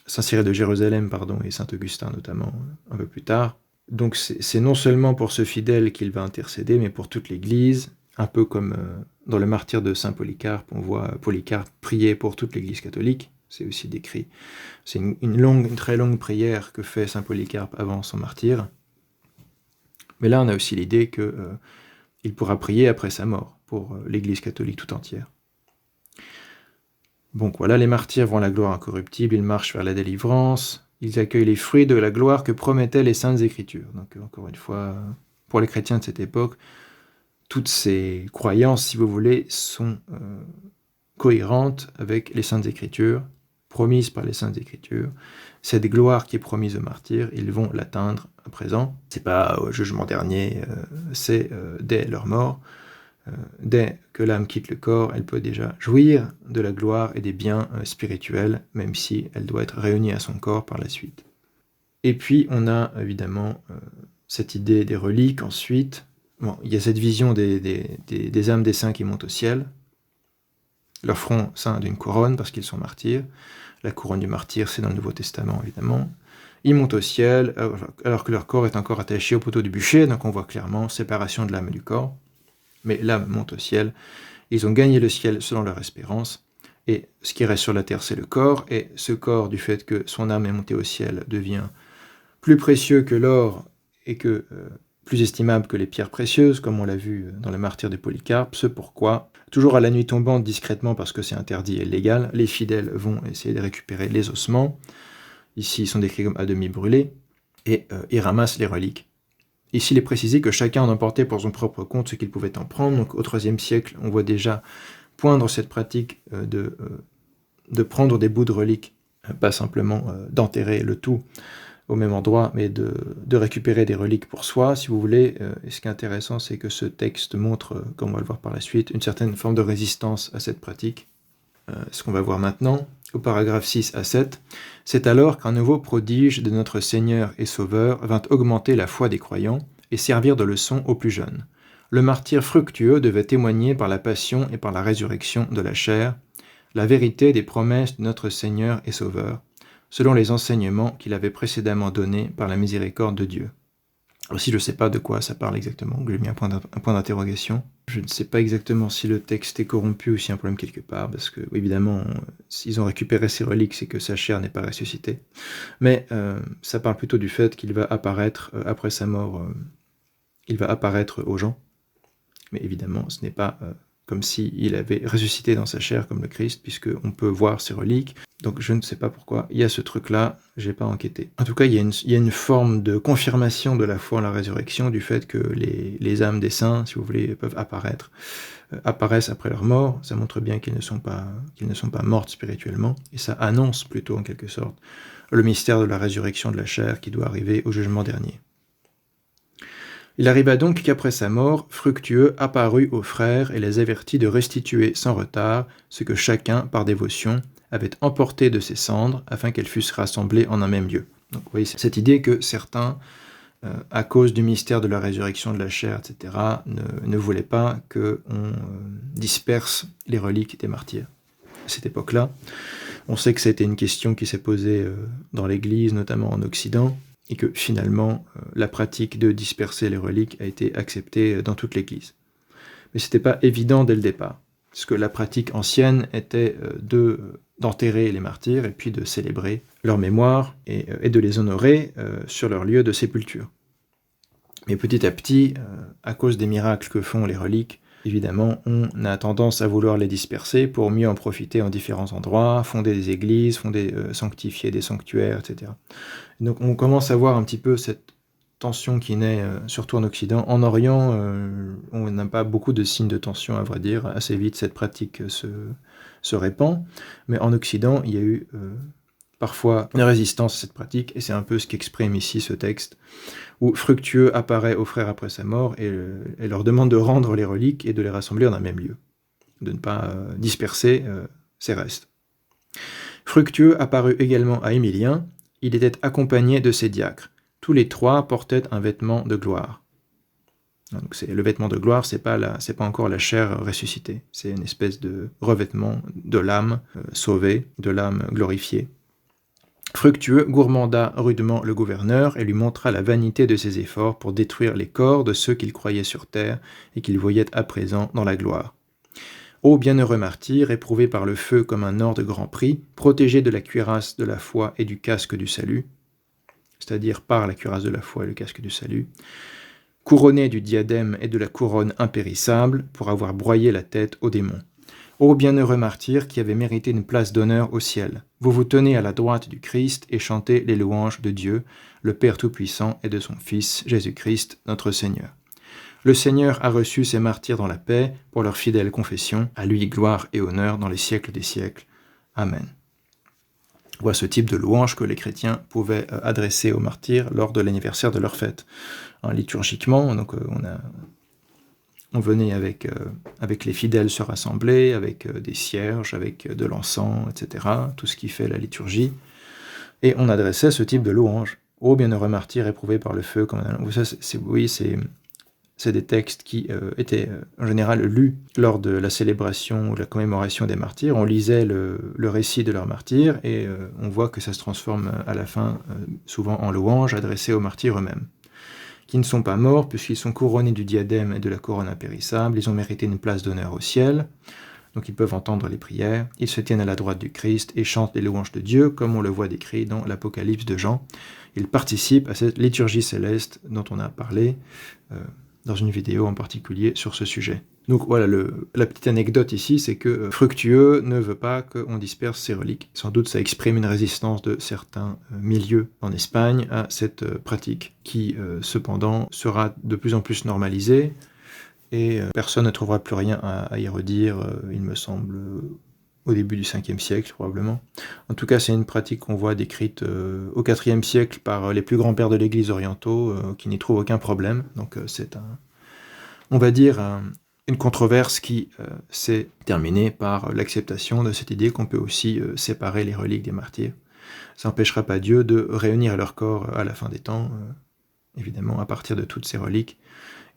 saint Cyril de Jérusalem, et saint Augustin notamment, un peu plus tard. Donc c'est non seulement pour ce fidèle qu'il va intercéder, mais pour toute l'Église, un peu comme dans le martyre de saint Polycarpe, on voit Polycarpe prier pour toute l'Église catholique, c'est aussi décrit. C'est une très longue prière que fait saint Polycarpe avant son martyre. Mais là, on a aussi l'idée qu'il pourra prier après sa mort, pour l'Église catholique tout entière. Donc voilà, les martyrs vont à la gloire incorruptible, ils marchent vers la délivrance, ils accueillent les fruits de la gloire que promettaient les Saintes Écritures. Donc encore une fois, pour les chrétiens de cette époque, toutes ces croyances, si vous voulez, sont cohérentes avec les Saintes Écritures, promises par les Saintes Écritures. Cette gloire qui est promise aux martyrs, ils vont l'atteindre à présent. C'est pas au jugement dernier, c'est dès leur mort. Dès que l'âme quitte le corps, elle peut déjà jouir de la gloire et des biens spirituels, même si elle doit être réunie à son corps par la suite. Et puis, on a évidemment cette idée des reliques ensuite. Bon, il y a cette vision des âmes des saints qui montent au ciel. Leur front ceint d'une couronne parce qu'ils sont martyrs. La couronne du martyr, c'est dans le Nouveau Testament, évidemment. Ils montent au ciel alors que leur corps est encore attaché au poteau du bûcher, donc on voit clairement séparation de l'âme et du corps. Mais l'âme monte au ciel, ils ont gagné le ciel selon leur espérance, et ce qui reste sur la terre, c'est le corps, et ce corps, du fait que son âme est montée au ciel, devient plus précieux que l'or, et plus estimable que les pierres précieuses, comme on l'a vu dans le martyre de Polycarpe, ce pourquoi, toujours à la nuit tombante, discrètement, parce que c'est interdit et illégal, les fidèles vont essayer de récupérer les ossements, ici ils sont décrits comme à demi brûlés, et ils ramassent les reliques. Ici, il est précisé que chacun en emportait pour son propre compte ce qu'il pouvait en prendre. Donc, au IIIe siècle, on voit déjà poindre cette pratique de prendre des bouts de reliques, pas simplement d'enterrer le tout au même endroit, mais de récupérer des reliques pour soi, si vous voulez. Et ce qui est intéressant, c'est que ce texte montre, comme on va le voir par la suite, une certaine forme de résistance à cette pratique. Ce qu'on va voir maintenant, au paragraphe 6 à 7, c'est alors qu'un nouveau prodige de notre Seigneur et Sauveur vint augmenter la foi des croyants et servir de leçon aux plus jeunes. Le martyr fructueux devait témoigner par la passion et par la résurrection de la chair la vérité des promesses de notre Seigneur et Sauveur, selon les enseignements qu'il avait précédemment donnés par la miséricorde de Dieu. Aussi, je ne sais pas de quoi ça parle exactement, j'ai mis un point d'interrogation. Je ne sais pas exactement si le texte est corrompu ou s'il y a un problème quelque part, parce que, évidemment, s'ils ont récupéré ces reliques, c'est que sa chair n'est pas ressuscitée. Mais ça parle plutôt du fait qu'il va apparaître, après sa mort, il va apparaître aux gens. Mais évidemment, ce n'est pas comme s'il avait ressuscité dans sa chair comme le Christ, puisqu'on peut voir ses reliques. Donc je ne sais pas pourquoi il y a ce truc-là, j'ai pas enquêté. En tout cas, il y a une forme de confirmation de la foi en la résurrection, du fait que les âmes des saints, si vous voulez, peuvent apparaissent après leur mort. Ça montre bien qu'ils ne sont pas morts spirituellement, et ça annonce plutôt, en quelque sorte, le mystère de la résurrection de la chair qui doit arriver au jugement dernier. Il arriva donc qu'après sa mort, Fructueux apparut aux frères et les avertit de restituer sans retard ce que chacun, par dévotion, avait emporté de ses cendres, afin qu'elles fussent rassemblées en un même lieu. Donc vous voyez, cette idée que certains, à cause du mystère de la résurrection de la chair, etc., ne voulaient pas qu'on disperse les reliques des martyrs. À cette époque-là, on sait que c'était une question qui s'est posée dans l'Église, notamment en Occident, et que finalement, la pratique de disperser les reliques a été acceptée dans toute l'Église. Mais ce n'était pas évident dès le départ, parce que la pratique ancienne était d'enterrer les martyrs et puis de célébrer leur mémoire et de les honorer sur leur lieu de sépulture. Mais petit à petit, à cause des miracles que font les reliques, évidemment, on a tendance à vouloir les disperser pour mieux en profiter en différents endroits, fonder des églises, sanctifier des sanctuaires, etc. Donc on commence à voir un petit peu cette tension qui naît surtout en Occident. En Orient, on n'a pas beaucoup de signes de tension, à vrai dire. Assez vite, cette pratique se répand. Mais en Occident, il y a eu parfois une résistance à cette pratique, et c'est un peu ce qu'exprime ici ce texte, où Fructueux apparaît aux frères après sa mort et leur demande de rendre les reliques et de les rassembler en un même lieu, de ne pas disperser ces restes. Fructueux apparut également à Émilien. Il était accompagné de ses diacres. Tous les trois portaient un vêtement de gloire. Donc le vêtement de gloire, c'est pas encore la chair ressuscitée. C'est une espèce de revêtement de l'âme sauvée, de l'âme glorifiée. Fructueux gourmanda rudement le gouverneur et lui montra la vanité de ses efforts pour détruire les corps de ceux qu'il croyait sur terre et qu'il voyait à présent dans la gloire. Ô bienheureux martyr, éprouvé par le feu comme un or de grand prix, protégé de la cuirasse de la foi et du casque du salut, c'est-à-dire par la cuirasse de la foi et le casque du salut, couronné du diadème et de la couronne impérissable pour avoir broyé la tête aux démons. Ô bienheureux martyr qui avait mérité une place d'honneur au ciel, vous vous tenez à la droite du Christ et chantez les louanges de Dieu, le Père Tout-Puissant et de son Fils, Jésus-Christ, notre Seigneur. Le Seigneur a reçu ces martyrs dans la paix pour leur fidèle confession. À lui gloire et honneur dans les siècles des siècles. Amen. Voilà ce type de louange que les chrétiens pouvaient adresser aux martyrs lors de l'anniversaire de leur fête. Liturgiquement, donc on venait avec les fidèles se rassembler, avec des cierges, avec de l'encens, etc., tout ce qui fait la liturgie, et on adressait ce type de louange. Ô bienheureux martyr éprouvé par le feu, comme ça, c'est des textes qui étaient en général lus lors de la célébration ou de la commémoration des martyrs. On lisait le récit de leur martyr et on voit que ça se transforme à la fin souvent en louange adressée aux martyrs eux-mêmes, qui ne sont pas morts puisqu'ils sont couronnés du diadème et de la couronne impérissable. Ils ont mérité une place d'honneur au ciel, donc ils peuvent entendre les prières. Ils se tiennent à la droite du Christ et chantent les louanges de Dieu, comme on le voit décrit dans l'Apocalypse de Jean. Ils participent à cette liturgie céleste dont on a parlé dans une vidéo en particulier sur ce sujet. Donc voilà, la petite anecdote ici, c'est que Fructueux ne veut pas qu'on disperse ses reliques. Sans doute ça exprime une résistance de certains milieux en Espagne à cette pratique, qui cependant sera de plus en plus normalisée, et personne ne trouvera plus rien à y redire, il me semble, au début du 5e siècle probablement. En tout cas, c'est une pratique qu'on voit décrite au 4e siècle par les plus grands pères de l'Église orientaux, qui n'y trouvent aucun problème. Donc c'est on va dire, une controverse qui s'est terminée par l'acceptation de cette idée qu'on peut aussi séparer les reliques des martyrs. Ça n'empêchera pas Dieu de réunir leur corps à la fin des temps, évidemment à partir de toutes ces reliques,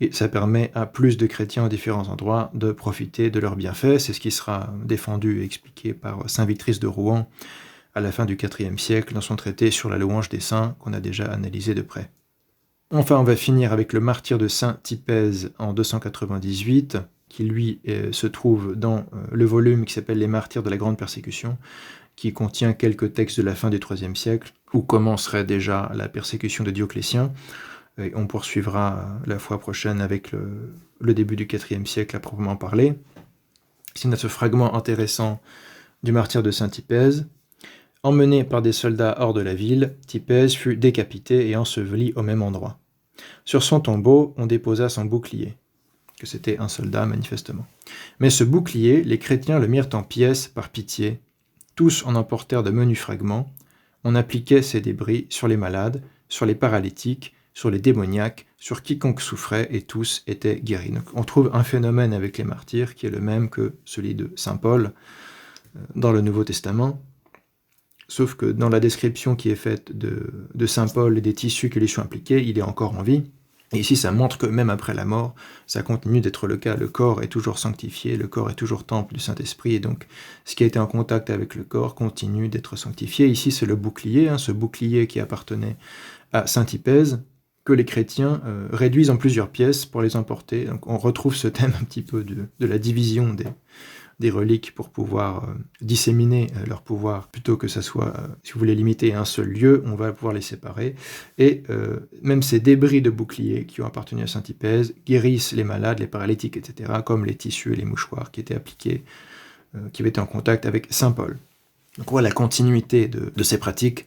et ça permet à plus de chrétiens à différents endroits de profiter de leurs bienfaits. C'est ce qui sera défendu et expliqué par saint Victrice de Rouen à la fin du IVe siècle dans son traité sur la louange des saints qu'on a déjà analysé de près. Enfin, on va finir avec le martyre de saint Thipèse en 298, qui lui se trouve dans le volume qui s'appelle Les martyrs de la grande persécution, qui contient quelques textes de la fin du IIIe siècle, où commencerait déjà la persécution de Dioclétien. Et on poursuivra la fois prochaine avec le début du IVe siècle à proprement parler. Ici, on a ce fragment intéressant du martyre de saint Thipèse. Emmené par des soldats hors de la ville, Thipèse fut décapité et enseveli au même endroit. Sur son tombeau, on déposa son bouclier, que c'était un soldat manifestement. Mais ce bouclier, les chrétiens le mirent en pièces par pitié. Tous en emportèrent de menus fragments. On appliquait ces débris sur les malades, sur les paralytiques, sur les démoniaques, sur quiconque souffrait, et tous étaient guéris. Donc, on trouve un phénomène avec les martyrs qui est le même que celui de saint Paul dans le Nouveau Testament, sauf que dans la description qui est faite de saint Paul et des tissus qui lui sont impliqués, il est encore en vie. Et ici, ça montre que même après la mort, ça continue d'être le cas. Le corps est toujours sanctifié, le corps est toujours temple du Saint-Esprit, et donc ce qui a été en contact avec le corps continue d'être sanctifié. Ici, c'est le bouclier, ce bouclier qui appartenait à saint Thipèse, que les chrétiens réduisent en plusieurs pièces pour les emporter. Donc on retrouve ce thème un petit peu de la division des reliques pour pouvoir disséminer leur pouvoir, plutôt que ça soit, si vous voulez limiter à un seul lieu, on va pouvoir les séparer. Et même ces débris de boucliers qui ont appartenu à saint Thipèse guérissent les malades, les paralytiques, etc., comme les tissus et les mouchoirs qui étaient appliqués, qui avaient été en contact avec saint Paul. Donc voilà la continuité de ces pratiques.